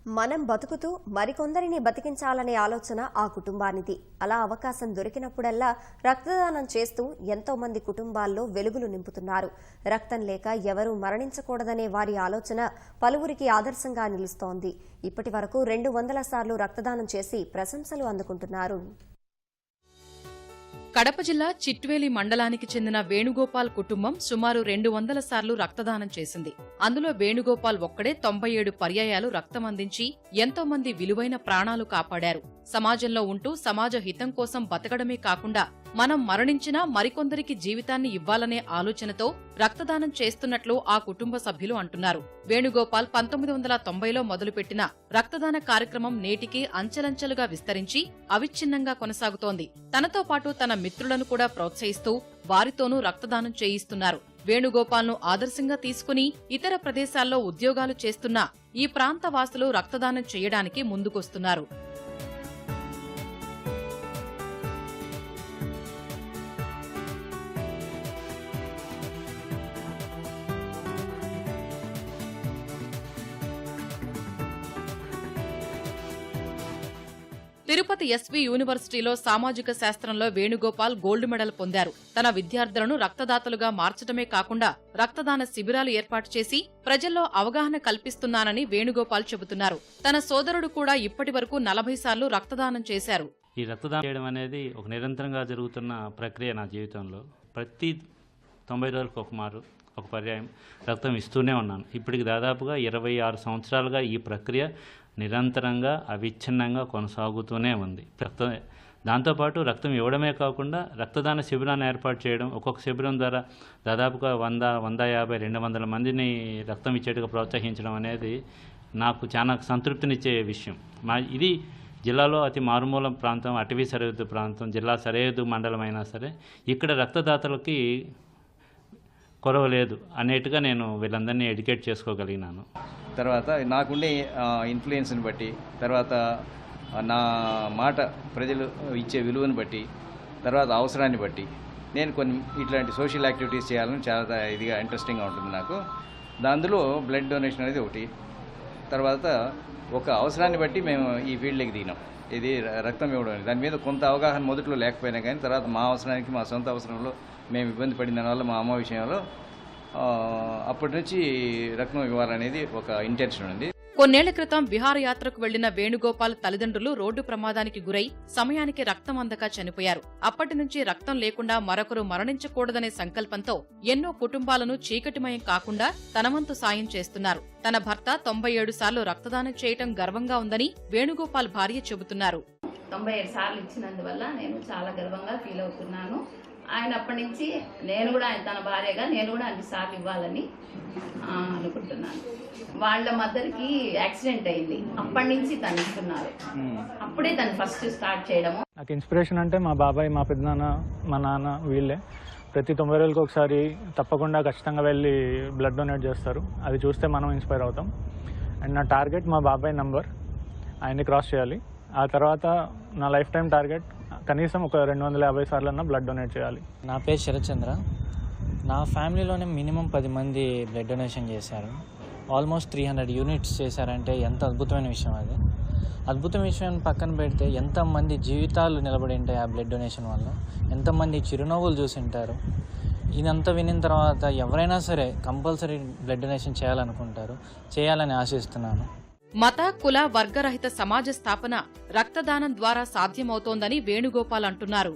మనం బతుకుతూ మరికొందరిని బతికించాలనే ఆలోచన ఆ కుటుంబానిది. అలా అవకాశం దొరికినప్పుడల్లా రక్తదానం చేస్తూ ఎంతో మంది కుటుంబాల్లో వెలుగులు నింపుతున్నారు. రక్తం లేక ఎవరూ మరణించకూడదనే వారి ఆలోచన పలువురికి ఆదర్శంగా నిలుస్తోంది. ఇప్పటి వరకు 200 సార్లు రక్తదానం చేసి ప్రశంసలు అందుకుంటున్నారు. కడప జిల్లా చిట్వేలి మండలానికి చెందిన వేణుగోపాల్ కుటుంబం సుమారు 200 సార్లు రక్తదానం చేసింది. అందులో వేణుగోపాల్ ఒక్కడే 97 పర్యాయాలు రక్తం అందించి ఎంతో మంది విలువైన ప్రాణాలు కాపాడారు. సమాజంలో ఉంటూ సమాజ హితం కోసం బతకడమే కాకుండా మనం మరణించినా మరికొందరికి జీవితాన్ని ఇవ్వాలనే ఆలోచనతో రక్తదానం చేస్తున్నట్లు ఆ కుటుంబ సభ్యులు అంటున్నారు. వేణుగోపాల్ 1990లో మొదలుపెట్టిన రక్తదాన కార్యక్రమం నేటికి అంచెలంచెలుగా విస్తరించి అవిచ్ఛిన్నంగా కొనసాగుతోంది. తనతో పాటు తన మిత్రులను కూడా ప్రోత్సహిస్తూ వారితోనూ రక్తదానం చేయిస్తున్నారు. వేణుగోపాల్ను ఆదర్శంగా తీసుకుని ఇతర ప్రదేశాల్లో ఉద్యోగాలు చేస్తున్న ఈ ప్రాంత వాసులు రక్తదానం చేయడానికి ముందుకొస్తున్నారు. తిరుపతి ఎస్వి యూనివర్సిటీలో సామాజిక శాస్త్రంలో వేణుగోపాల్ గోల్డ్ మెడల్ పొందారు. తన విద్యార్థులను రక్తదాతలుగా మార్చడమే కాకుండా రక్తదాన శిబిరాలు ఏర్పాటు చేసి ప్రజల్లో అవగాహన కల్పిస్తున్నానని వేణుగోపాల్ చెబుతున్నారు. తన సోదరుడు కూడా ఇప్పటి వరకు 40 సార్లు రక్తదానం చేశారు. ఈ రక్తదానం చేయడం అనేది ఒక నిరంతరంగా జరుగుతున్న ప్రక్రియ. నా జీవితంలో ప్రతి 90 రోజులకు ఒక పర్యాయం రక్తం ఇస్తూనే ఉన్నాను. ఇప్పటికి దాదాపుగా 26 సంవత్సరాలుగా ఈ ప్రక్రియ నిరంతరంగా అవిచ్ఛిన్నంగా కొనసాగుతూనే ఉంది. దాంతోపాటు రక్తం ఇవ్వడమే కాకుండా రక్తదాన శిబిరాన్ని ఏర్పాటు చేయడం, ఒక్కొక్క శిబిరం ద్వారా దాదాపుగా 100, 150, 200 మందిని రక్తం ఇచ్చేట్టుగా ప్రోత్సహించడం అనేది నాకు చాలా సంతృప్తినిచ్చే విషయం. ఇది జిల్లాలో అతి మారుమూల ప్రాంతం, అటవీ సరిహద్దు ప్రాంతం, జిల్లా సరిహద్దు మండలం అయినా సరే ఇక్కడ రక్తదాతలకి కొరవ లేదు అనేట్టుగా నేను వీళ్ళందరినీ ఎడ్యుకేట్ చేసుకోగలిగినాను. తర్వాత నాకుండే ఇన్ఫ్లుయెన్స్ని బట్టి, తర్వాత నా మాట ప్రజలు ఇచ్చే విలువను బట్టి, తర్వాత అవసరాన్ని బట్టి నేను కొన్ని ఇట్లాంటి సోషల్ యాక్టివిటీస్ చేయాలని చాలా ఇదిగా ఇంట్రెస్టింగ్గా ఉంటుంది నాకు. అందులో బ్లడ్ డొనేషన్ అనేది ఒకటి. తర్వాత ఒక అవసరాన్ని బట్టి మేము ఈ ఫీల్డ్లోకి దిగినాం. ఇది రక్తం ఇవ్వడం. దాని మీద కొంత అవగాహన మొదట్లో లేకపోయినా కానీ తర్వాత మా అవసరానికి, మా సొంత అవసరంలో మేము ఇబ్బంది పడిన దానివల్ల మా అమ్మ విషయంలో అప్పటి నుంచి రక్తం ఇవ్వాలనేది ఒక ఇంటెన్షన్ ఉంది. కొన్నేళ్ల క్రితం విహారయాత్రకు వెళ్లిన వేణుగోపాల్ తల్లిదండ్రులు రోడ్డు ప్రమాదానికి గురై సమయానికి రక్తం అందక చనిపోయారు. అప్పటి నుంచి రక్తం లేకుండా మరొకరు మరణించకూడదనే సంకల్పంతో ఎన్నో కుటుంబాలను చీకటిమయం కాకుండా తనవంతు సాయం చేస్తున్నారు. తన భర్త 97 సార్లు రక్తదానం చేయటం గర్వంగా ఉందని వేణుగోపాల్ భార్య చెబుతున్నారు. 97 సార్లు ఇచ్చినందువల్ల నేను చాలా గర్వంగా ఫీల్ అవుతున్నాను. ఆయన అప్పటి నుంచి నేను కూడా తన భార్యగా నేను కూడా అన్ని సార్లు ఇవ్వాలని అనుకుంటున్నాను. వాళ్ళ మదర్కి యాక్సిడెంట్ అయింది, అప్పటి నుంచి తను ఇస్తున్నారు. అప్పుడే తను ఫస్ట్ స్టార్ట్ చేయడము. నాకు ఇన్స్పిరేషన్ అంటే మా బాబాయ్, మా పెద్దనాన్న, మా నాన్న వీళ్ళే. ప్రతి 90 రోజులకు ఒకసారి తప్పకుండా ఖచ్చితంగా వెళ్ళి బ్లడ్ డొనేట్ చేస్తారు. అది చూస్తే మనం ఇన్స్పైర్ అవుతాం. అండ్ నా టార్గెట్ మా బాబాయ్ నంబర్, ఆయన్ని క్రాస్ చేయాలి. ఆ తర్వాత నా లైఫ్ టైం టార్గెట్ కనీసం ఒక 250 సార్లన్నా బ్లడ్ డొనేట్ చేయాలి. నా పేరు శరత్చంద్ర. నా ఫ్యామిలీలోనే మినిమం 10 మంది బ్లడ్ డొనేషన్ చేశారు. ఆల్మోస్ట్ 300 యూనిట్స్ చేశారంటే ఎంత అద్భుతమైన విషయం. అది అద్భుతమైన విషయం పక్కన పెడితే ఎంతమంది జీవితాలు నిలబడి ఉంటాయి ఆ బ్లడ్ డొనేషన్ వల్ల, ఎంతమంది చిరునవ్వులు చూసి ఉంటారు. ఇదంతా వినిన తర్వాత ఎవరైనా సరే కంపల్సరీ బ్లడ్ డొనేషన్ చేయాలనుకుంటారు. చేయాలని ఆశిస్తున్నాను. మత, కుల, వర్గరహిత సమాజ స్థాపన రక్తదానం ద్వారా సాధ్యమవుతోందని వేణుగోపాల్ అంటున్నారు.